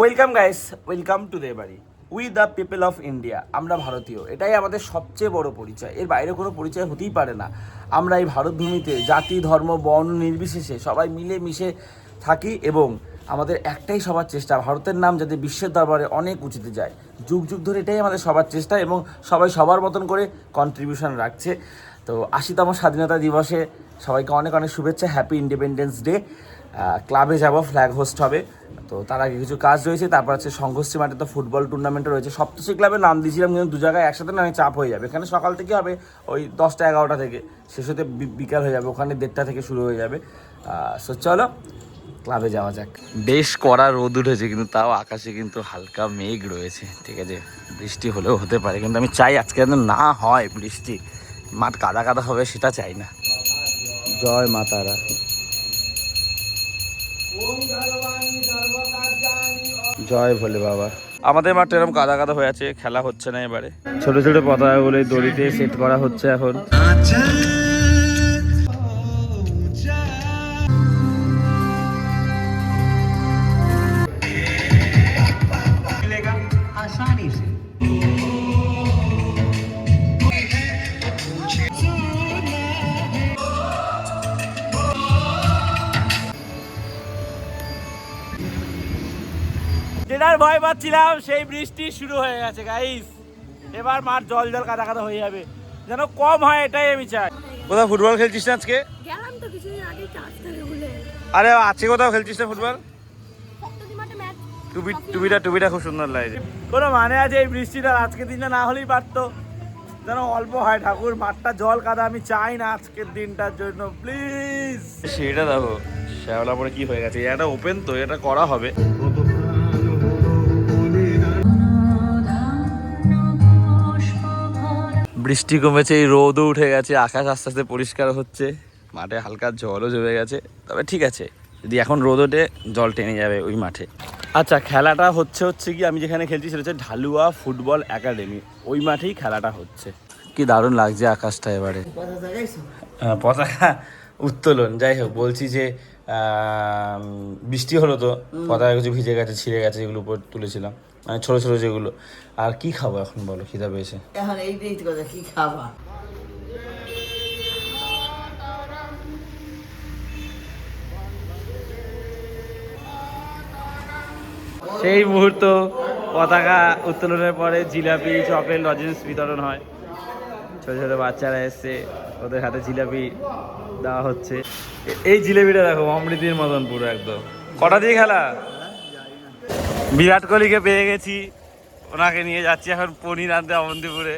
Welcome guys, welcome to দে বাড়ি। We the people of India, আমরা ভারতীয়, এটাই আমাদের সবচেয়ে বড় পরিচয়। এর বাইরে কোনো পরিচয় হতেই পারে না। আমরা এই ভারতভূমিতে জাতি ধর্ম বর্ণ নির্বিশেষে সবাই মিলে মিশে থাকি এবং আমাদের একটাই সবার চেষ্টা, ভারতের নাম যাতে বিশ্বের দরবারে অনেক উঁচুতে যায়। যুগ যুগ ধরে এটাই আমাদের সবার চেষ্টা এবং সবাই সবার মতন করে কন্ট্রিবিউশন রাখছে। তো 80তম স্বাধীনতা দিবসে সবাইকে অনেক অনেক শুভেচ্ছা, হ্যাপি ইন্ডিপেন্ডেন্স ডে। ক্লাবে যাব, ফ্ল্যাগ হোস্ট হবে, তো তার আগে কিছু কাজ রয়েছে। তারপর আছে সংঘশ্রী মাঠে তো ফুটবল টুর্নামেন্টও রয়েছে। সপ্তশ্রী ক্লাবে নাম দিয়েছিলাম, কিন্তু দু জায়গায় একসাথে না চাপ হয়ে যাবে। এখানে সকাল থেকে হবে ওই 10টা 11টা থেকে, শেষ হতে বিকাল হয়ে যাবে, ওখানে 1:30টা থেকে শুরু হয়ে যাবে। সো চলো ক্লাবে যাওয়া যাক। বেশ কড়া রোদ উঠেছে, কিন্তু তাও আকাশে কিন্তু হালকা মেঘ রয়েছে। ঠিক আছে, বৃষ্টি হলেও হতে পারে, কিন্তু আমি চাই আজকে যেন না হয় বৃষ্টি, মাঠ কাদা কাদা হবে সেটা চাই না। জয় মা তারা। জয় ভোলে বাবা। আমাদের মাঠটা এরকম কাদা কাদা হয়ে আছে, খেলা হচ্ছে না এবারে। ছোট ছোট পতাকাগুলো দড়িতে সেট করা হচ্ছে এখন। যেটার ভয় পাচ্ছিলাম সেই বৃষ্টি শুরু হয়ে গেছে গাইস। এবার মাঠ জল জল কাদা কাদা হয়ে যাবে, যেন কম হয় এটাই আমি চাই। কোথাও ফুটবল খেলছিস না আজকে? গেলাম তো কিছুদিন আগে কাজ থেকে ভুলে। আরে আজকে কোথাও খেলছিস না ফুটবল? টুপিটা খুব সুন্দর লাগছে। কোনো মানে আছে এই বৃষ্টিটা আজকের দিনটা না হলেই পারতো, যেন অল্প হয়। ঠাকুর মাঠটা জল কাদা আমি চাই না আজকের দিনটার জন্য, প্লিজ। সেটা দেখো শ্যাওলা পরে কি হয়ে গেছে। এটা ওপেন তো, এটা করা হবে। বৃষ্টি কমেছে, এই রোদও উঠে গেছে, আকাশ আস্তে আস্তে পরিষ্কার হচ্ছে, মাঠে হালকা জলও জমে গেছে। তবে ঠিক আছে, যদি এখন রোদ ওঠে জল টেনে যাবে ওই মাঠে। আচ্ছা, খেলাটা হচ্ছে কি আমি যেখানে খেলছি সেটা হচ্ছে ঢালুয়া ফুটবল একাডেমি, ওই মাঠেই খেলাটা হচ্ছে। কি দারুণ লাগছে আকাশটা এবারে। পতাকা উত্তোলন, যাই হোক বলছি যে বৃষ্টি হলো তো পতাকা কিছু ভিজে গেছে, ছিঁড়ে গেছে, যেগুলো উপর তুলেছিলাম, মানে ছোট ছোট যেগুলো। আর কি খাবো এখন বলো, খিদা পেয়েছে এখন এইটাই কথা, কি খাবা? সেই মুহূর্ত পতাকা উত্তোলনের পরে জিলাপি চকলেট লজেন্স বিতরণ হয়। ছোট ছোট বাচ্চারা এসছে, ওদের হাতে জিলাপি দেওয়া হচ্ছে। এই জিলাপিটা দেখো অমৃতির মতন পুরো একদম। কটা দিয়ে খেলা? বিরাট কোহলিকে পেয়ে গেছি, ওনাকে নিয়ে যাচ্ছি এখন পনির আনতে অবন্তিপুরে।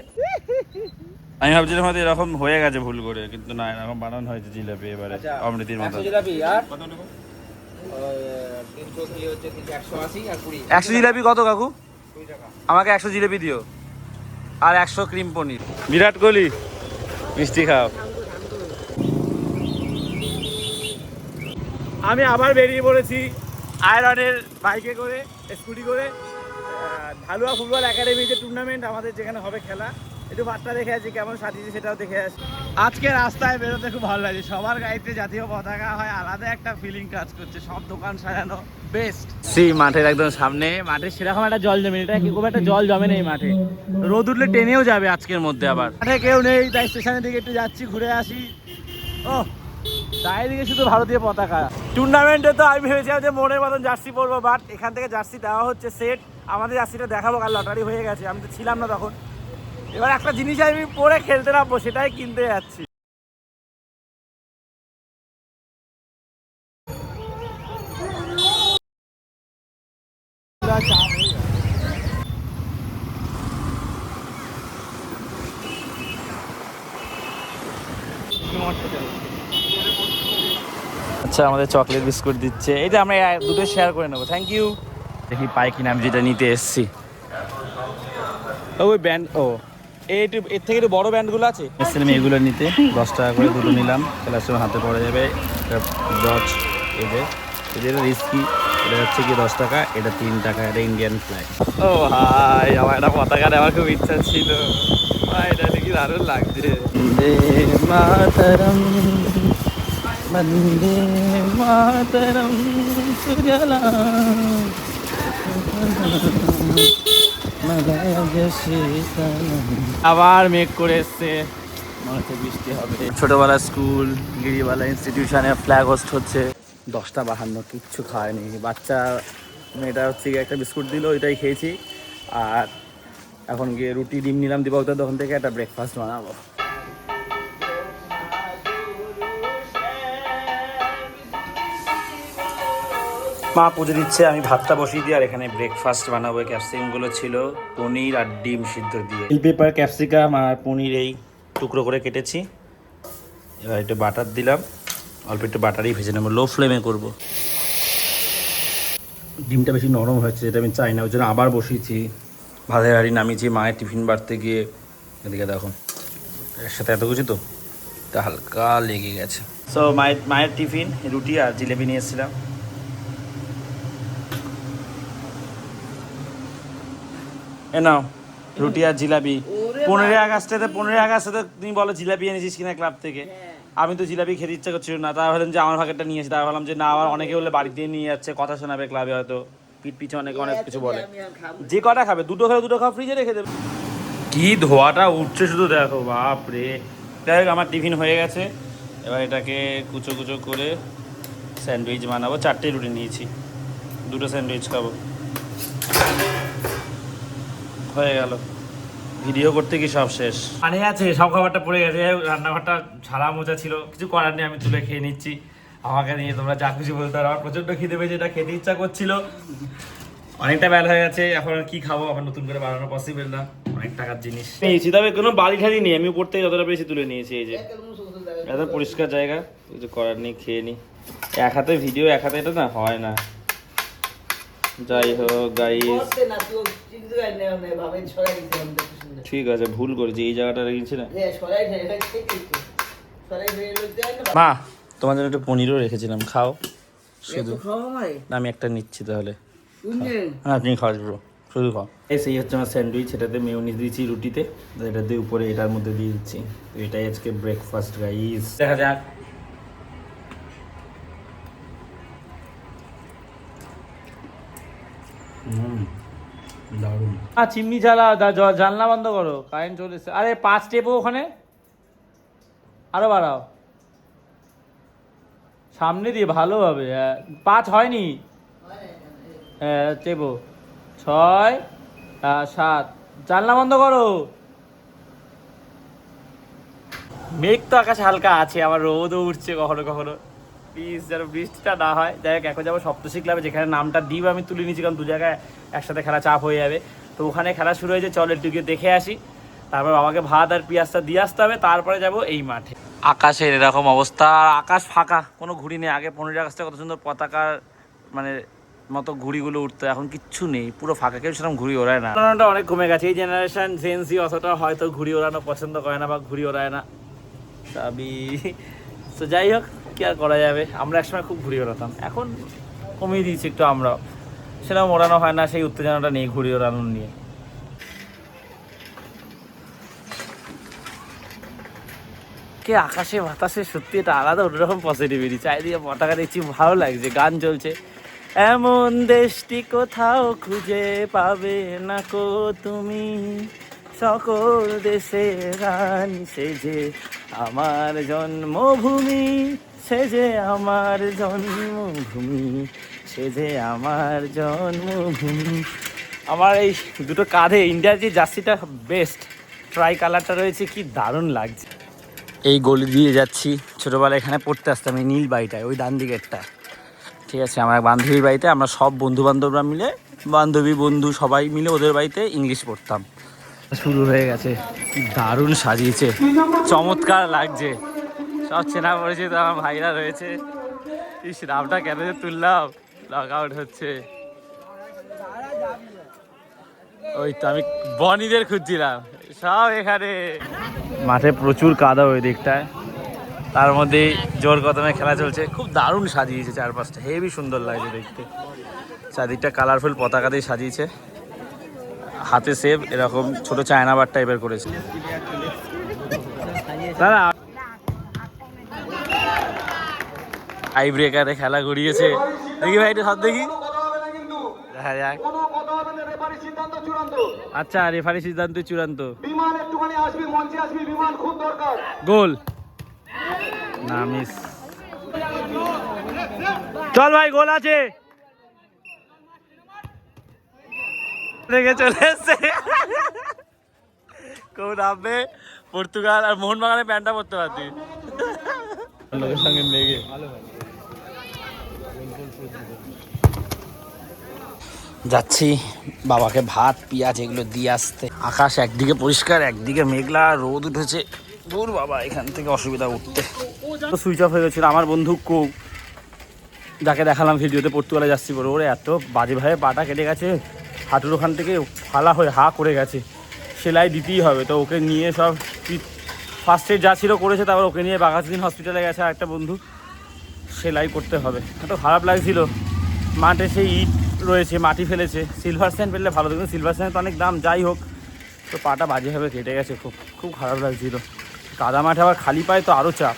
আমি ভাবছিলাম হয়তো এরকম হয়ে গেছে ভুল করে, কিন্তু না, এরকম বানানো হয়েছে জিলাপি এবারে অমৃতির মতন। 100 জিলাপি কত কাকু? আমাকে 100 জিলাপি দিও আর 100 ক্রিম পনির। বিরাট কোহলি মিষ্টি খাও। আমি আবার বেরিয়ে পড়েছি আয়রনের বাইকে করে, স্কুটি করে। ঢালুয়া ফুটবল একাডেমি যে টুর্নামেন্ট আমাদের যেখানে হবে খেলা, একটু বার্তা দেখে আছি, কেমন সাজিয়েছে সেটাও দেখে আসি। আজকে রাস্তায় বেরোতে খুব ভালো লাগছে, সবার গাড়িতে জাতীয় পতাকা হয়, আলাদা একটা ফিলিং কাজ করছে, সব দোকান সাজানো বেস্ট। সেই মাঠের একদম সামনে, মাঠে সেরকম একটা জল জমে, এটা খুব একটা জল জমে নেই মাঠে, রোদ উঠলে টেনেও যাবে আজকের মধ্যে। আবার মাঠে কেউ নেই, তাই স্টেশনের দিকে একটু যাচ্ছি, ঘুরে আসি। ও চারিদিকে শুধু ভারতীয় পতাকা। টুর্নামেন্টে তো আমি ভেবেছিলাম যে মনের মতন জার্সি পরবো, বাট এখান থেকে জার্সি দেওয়া হচ্ছে সেট। আমাদের জার্সিটা দেখাবো, কাল লটারি হয়ে গেছে, আমি তো ছিলাম না তখন। এবার একটা জিনিস আমি পরে খেলতে নামবো, সেটাই কিনতে যাচ্ছি। আচ্ছা, আমাদের চকলেট বিস্কুট দিচ্ছে, এটা আমরা দুটো শেয়ার করে নেবো, থ্যাংক ইউ। দেখি পাই কিনা, আমি যেটা নিতে এসছি। ওই ব্যান্ড, ও এইটু এর থেকে একটু বড়ো ব্যান্ডগুলো আছে, এসছিলাম এগুলো নিতে। 10 টাকা করে দুটো নিলাম, খেলার সময় হাতে পড়ে যাবে। এটা ডচ, এটা রিস্কি, এটা হচ্ছে কি 10 টাকা, এটা 3 টাকা, এটা ইন্ডিয়ান ফ্ল্যাগ। ও ভাই, আমার একটা পতাকা নেওয়ার খুব ইচ্ছা ছিল ভাই, এটা দেখি দারুণ লাগছে। বন্দে মাতরম, বন্দে মাতরম, সুজলাম আবার মেঘ করে এসছে, মনে হচ্ছে বৃষ্টি হবে। ছোটবেলা স্কুল গিরিবালা ইনস্টিটিউশনে ফ্ল্যাগ হোস্ট হচ্ছে। 10:52, কিচ্ছু খায়নি বাচ্চা মেয়েটা। হচ্ছে গিয়ে একটা বিস্কুট দিল, ওইটাই খেয়েছি। আর এখন গিয়ে রুটি ডিম নিলাম দীপকদার দোকান থেকে, একটা ব্রেকফাস্ট বানাবো। মা পুজো দিচ্ছে, আমি ভাতটা বসিয়ে দিই আর এখানে ব্রেকফাস্ট বানাবো। ক্যাপসিকামগুলো ছিল পনির আর ডিম সিদ্ধ দিয়ে, বেল পেপার, ক্যাপসিকাম আর পনির এই টুকরো করে কেটেছি। এবার একটু বাটার দিলাম, অল্প একটু বাটারই ভেজে নেবো, লো ফ্লেমে করব। ডিমটা বেশি নরম হয়েছে, যেটা আমি চাই না, ওই জন্য আবার বসিয়েছি। ভাতের হাঁড়ি নামিয়েছি মায়ের টিফিন বাড়তে গিয়ে। এদিকে দেখো এর সাথে এত কিছু তো তা হালকা লেগে গেছে। সো মায়ের টিফিন রুটি আর জিলেপি নিয়ে এসেছিলাম। এ নাও রুটি আর জিলাপি। 15 আগস্টে তুমি বলো জিলাপি এনেছিস কিনা ক্লাব থেকে। আমি তো জিলাপি খেতে ইচ্ছা করছিল না, তাই ভাবলাম যে আমার ভাগেরটা নিয়ে এসে। তাই ভাবলাম যে না, আবার অনেকে বলে বাড়ি দিয়ে নিয়ে যাচ্ছে, কথা শোনাবে ক্লাবে, হয়তো পিঠ পিছে অনেক কিছু বলে। যে কটা খাবে, দুটো খাও, ফ্রিজে রেখে দেবে। কি ধোয়াটা উঠছে শুধু দেখো, বাপরে। যাই হোক, আমার টিফিন হয়ে গেছে। এবার এটাকে কুচো করে স্যান্ডউইচ বানাবো। 4টে রুটি নিয়েছি, 2টো স্যান্ডউইচ খাবো। হয়ে গেল, ভিডিও করতে কি সব শেষ। পানি আছে, সব খাবারটা পড়ে গেছে। রান্নাঘরটা ঝাড়া মোচা ছিল, কিছু করার নেই, আমি তুলে খেয়ে নিচ্ছি। আমাকে নিয়ে তোমরা যা কিছু বলতে পারো। আমার প্রচণ্ড খিদে পেয়েছে, এটা খেতে ইচ্ছা করছিল। অনেকটা বেলা হয়ে গেছে, এখন আর কি খাবো, আবার নতুন করে বানানো পসিবল না, অনেক টাকার জিনিস নিয়েছি। তবে কোনো বাড়ি ঠাড়ি নেই, আমি উপর থেকে যতটা পেয়েছি তুলে নিয়েছি। এই যে এত পরিষ্কার জায়গা, কিছু করার নেই, খেয়ে নি। এক হাতে ভিডিও, এক হাতে এটা না হয় না। যাই হোক গাইস, ঠিক আছে, ভুল করেছি, এই জায়গাটা রেখেছি না। মা তোমার জন্য একটু পনিরও রেখেছিলাম, খাও শুধু। না, আমি একটা নিচ্ছি তাহলে। হ্যাঁ, তুমি খাওয়া যাবো, শুধু খাও। সেই হচ্ছে আমার স্যান্ডউইচ, এটাতে মেয়োনিজ দিয়েছি রুটিতে, এটাতে উপরে এটার মধ্যে দিয়ে দিচ্ছি। তো এটাই আজকে ব্রেকফাস্ট গাইস, দেখা যাক। দারুণ। চিমনি জ্বালা, জানলা বন্ধ করো, কারেন্ট চলে এসেছে। আরে 5 টেপো ওখানে, আরো বাড়াও সামনে দিয়ে, ভালোভাবে। 5 হয়নি, টেপো 6 7, জানলা বন্ধ করো। মেঘ তো আকাশে হালকা আছে, আবার রোদও উঠছে কখনো কখনো। প্লিজ যেন বৃষ্টিটা না হয়। যাই হোক, এখন যাবো সপ্তশী ক্লাবে, যেখানে নামটা ডিপ আমি তুলে নিয়েছি, কারণ 2 জায়গায় একসাথে খেলা চাপ হয়ে যাবে। তো ওখানে খেলা শুরু হয়েছে, চল একটু গিয়ে দেখে আসি। তারপর বাবাকে ভাত আর পেঁয়াজটা দিয়ে আসতে হবে, তারপরে যাব এই মাঠে। আকাশের এরকম অবস্থা, আকাশ ফাঁকা, কোনো ঘুড়ি নেই। আগে 15 আগস্টে কত সুন্দর পতাকার মানে মতো ঘুড়িগুলো উঠতো, এখন কিচ্ছু নেই, পুরো ফাঁকা, কেউ সেরকম ঘুড়ি ওড়ায় না। ওড়ানোটা অনেক কমে গেছে, এই জেনারেশন জেনজি অতটা হয়তো ঘুড়ি ওড়ানো পছন্দ করে না বা ঘুড়ি ওড়ায় না। তো যাই হোক, কি আর করা যাবে। আমরা একসময় খুব ঘুড়ি ওড়াতাম, এখন কমিয়ে দিয়েছি একটু আমরাও। সেরকম ওড়ানো হয় না, সেই উত্তেজনাটা নেই ঘুড়ি ওড়ানোর নিয়ে। কে আকাশে বাতাসে সত্যি এটা আলাদা অন্যরকম পজিটিভিটি। চারিদিকে পতাকা দেখছি, ভালো লাগছে, গান চলছে। এমন দেশটি কোথাও খুঁজে পাবে না কো তুমি, সকল দেশের রানী সেজে আমার জন্মভূমি, সেজে আমার জন্মভূমি, সেজে আমার জন্মভূমি। আমার এই দুটো কাঁধে ইন্ডিয়ার যে জার্সিটা বেস্ট ট্রাই কালারটা রয়েছে, কি দারুণ লাগছে। এই গলি দিয়ে যাচ্ছি, ছোটোবেলায় এখানে পড়তে আসতাম, এই নীল বাড়িটায়, ওই ডান দিকেরটা। ঠিক আছে, আমার এক বান্ধবীর বাড়িতে আমরা সব বন্ধুবান্ধবরা মিলে, বন্ধু সবাই মিলে ওদের বাড়িতে ইংলিশ পড়তাম। শুরু হয়ে গেছে, কি দারুণ সাজিয়েছে, চমৎকার লাগছে। সব চেনা পরিচিত আমার ভাইরা রয়েছে। ইস, নামটা কেন যে তুললাম, লগ আউট হচ্ছে। ওই তো আমি বনিদের খুঁজছিলাম, সব এখানে। মাঠে প্রচুর কাদা ওই দিকটায়, তার মধ্যে জোর কদমে খেলা চলছে। খুব দারুণ সাজিয়েছে চারপাশটা, হেভি সুন্দর লাগছে দেখতে। চারদিকটা কালারফুল পতাকা দিয়ে সাজিয়েছে, হাতে সেভ এরকম ছোট চায়নাবার টাইপের করেছে। দাদা আই ব্রেকারে খেলা ঘুরিয়েছে, দেখি ভাই এটা সব দেখি। দেখা যাক। কোনো কথা হবে না, রেফারি সিদ্ধান্ত চূড়ান্ত। আচ্ছা, রেফারি সিদ্ধান্ত চূড়ান্ত। বিমান একটুখানি আসবি, মঞ্চে আসবি, বিমান খুব দরকার। গোল না, মিস। চল ভাই, গোল আছে। রেগে চলে এসছে। কেউ নামবে পর্তুগাল আর মোহনবাগানের প্যান্টটা পরতে পারতি লোকের সঙ্গে লেগে। যাচ্ছি বাবাকে ভাত পেঁয়াজ এগুলো দিয়ে আসতে। আকাশ একদিকে পরিষ্কার, একদিকে মেঘলা, রোদ উঠেছে। দূর বাবা, এখান থেকে অসুবিধা উঠতে। তো সুইচ অফ হয়ে গেছিল। আমার বন্ধু কৌ, যাকে দেখালাম ভিডিওতে, পর্তুগালে যাচ্ছি বলে, ওরে এত বাজেভাবে পাটা কেটে গেছে, হাঁটুর ওখান থেকে ফালা হয়ে হা করে গেছে। সেলাই দিতেই হবে। তো ওকে নিয়ে সব ফার্স্ট এড যা ছিল করেছে, তারপর ওকে নিয়ে বাঘাসিন হসপিটালে গেছে আর একটা বন্ধু, সেলাই করতে হবে। এত খারাপ লাগছিল। মাঠে সেই ইট রয়েছে, মাটি ফেলেছে। সিলভার স্যান্ড ফেললে ভালো, দেখুন সিলভার স্যান্ড তো অনেক দাম, যাই হোক। তো পাটা বাজেভাবে কেটে গেছে, খুব খুব খারাপ লাগছিল। কাদা মাঠে আবার খালি পায়ে তো আরও চাপ।